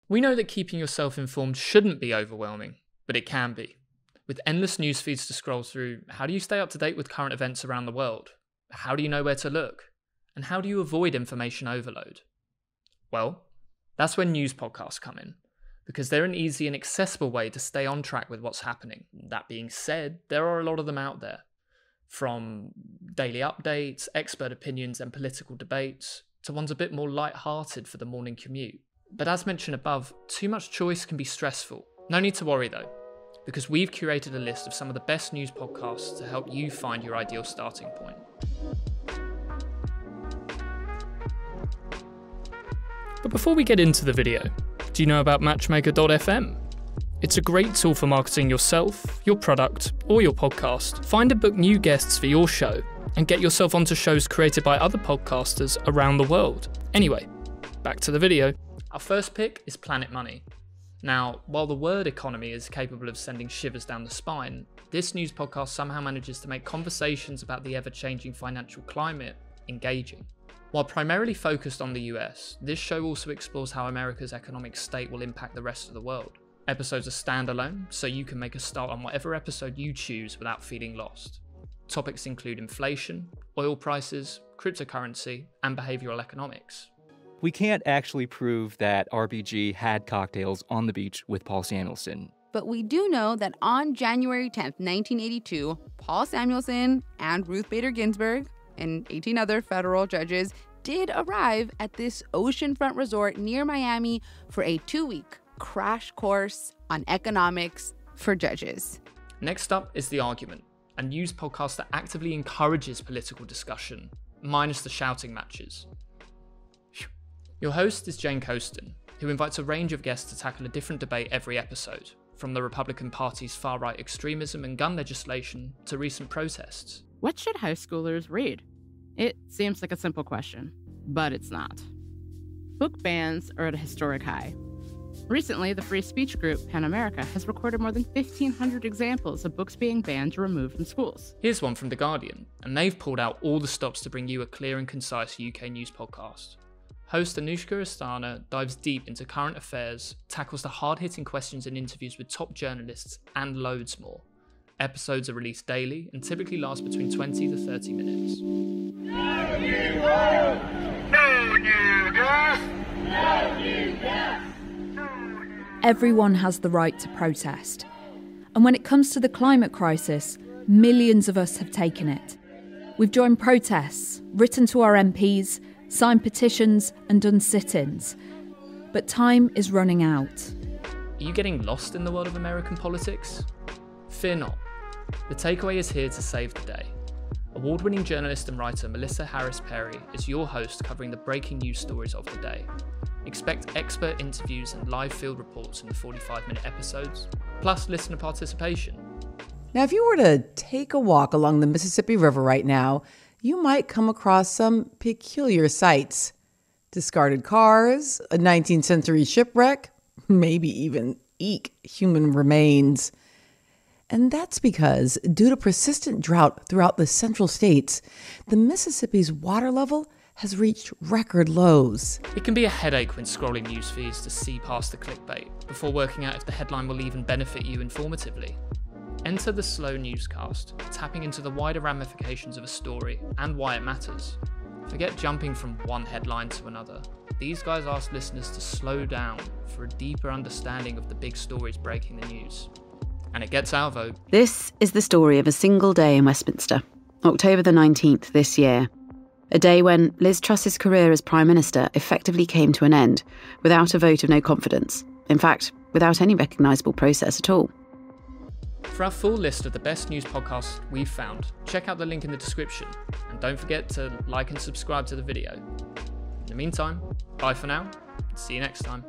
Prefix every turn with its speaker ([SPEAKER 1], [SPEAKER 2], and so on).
[SPEAKER 1] We know that keeping yourself informed shouldn't be overwhelming, but it can be. With endless news feeds to scroll through, how do you stay up to date with current events around the world? How do you know where to look? And how do you avoid information overload? Well, that's where news podcasts come in, because they're an easy and accessible way to stay on track with what's happening. That being said, there are a lot of them out there. From daily updates, expert opinions and political debates, to ones a bit more light-hearted for the morning commute. But as mentioned above, too much choice can be stressful. No need to worry though, because we've curated a list of some of the best news podcasts to help you find your ideal starting point. But before we get into the video, do you know about Matchmaker.fm? It's a great tool for marketing yourself, your product, or your podcast. Find and book new guests for your show, and get yourself onto shows created by other podcasters around the world. Anyway, back to the video. Our first pick is Planet Money. Now, while the word economy is capable of sending shivers down the spine, this news podcast somehow manages to make conversations about the ever-changing financial climate engaging. While primarily focused on the US, this show also explores how America's economic state will impact the rest of the world. Episodes are standalone, so you can make a start on whatever episode you choose without feeling lost. Topics include inflation, oil prices, cryptocurrency, and behavioral economics.
[SPEAKER 2] We can't actually prove that RBG had cocktails on the beach with Paul Samuelson.
[SPEAKER 3] But we do know that on January 10th, 1982, Paul Samuelson and Ruth Bader Ginsburg and 18 other federal judges did arrive at this oceanfront resort near Miami for a 2-week crash course on economics for judges.
[SPEAKER 1] Next up is The Argument, a news podcast that actively encourages political discussion, minus the shouting matches. Your host is Jane Coaston, who invites a range of guests to tackle a different debate every episode, from the Republican Party's far-right extremism and gun legislation to recent protests.
[SPEAKER 4] What should high schoolers read? It seems like a simple question, but it's not. Book bans are at a historic high. Recently, the free speech group PEN America has recorded more than 1,500 examples of books being banned or removed from schools.
[SPEAKER 1] Here's one from The Guardian, and they've pulled out all the stops to bring you a clear and concise UK news podcast. Host Anushka Astana dives deep into current affairs, tackles the hard-hitting questions in interviews with top journalists, and loads more. Episodes are released daily and typically last between 20 to 30 minutes.
[SPEAKER 5] Everyone has the right to protest. And when it comes to the climate crisis, millions of us have taken it. We've joined protests, written to our MPs, signed petitions and done sit-ins. But time is running out.
[SPEAKER 1] Are you getting lost in the world of American politics? Fear not. The Takeaway is here to save the day. Award-winning journalist and writer Melissa Harris Perry is your host covering the breaking news stories of the day. Expect expert interviews and live field reports in the 45-minute episodes, plus listener participation.
[SPEAKER 6] Now, if you were to take a walk along the Mississippi River right now, you might come across some peculiar sights. Discarded cars, a 19th century shipwreck, maybe even, human remains. And that's because, due to persistent drought throughout the central states, the Mississippi's water level has reached record lows.
[SPEAKER 1] It can be a headache when scrolling news feeds to see past the clickbait, before working out if the headline will even benefit you informatively. Enter the slow newscast, tapping into the wider ramifications of a story and why it matters. Forget jumping from one headline to another. These guys ask listeners to slow down for a deeper understanding of the big stories breaking the news. And it gets our vote.
[SPEAKER 7] This is the story of a single day in Westminster, October the 19th this year. A day when Liz Truss's career as Prime Minister effectively came to an end without a vote of no confidence. In fact, without any recognisable process at all.
[SPEAKER 1] For our full list of the best news podcasts we've found, check out the link in the description. And don't forget to like and subscribe to the video. In the meantime, bye for now. See you next time.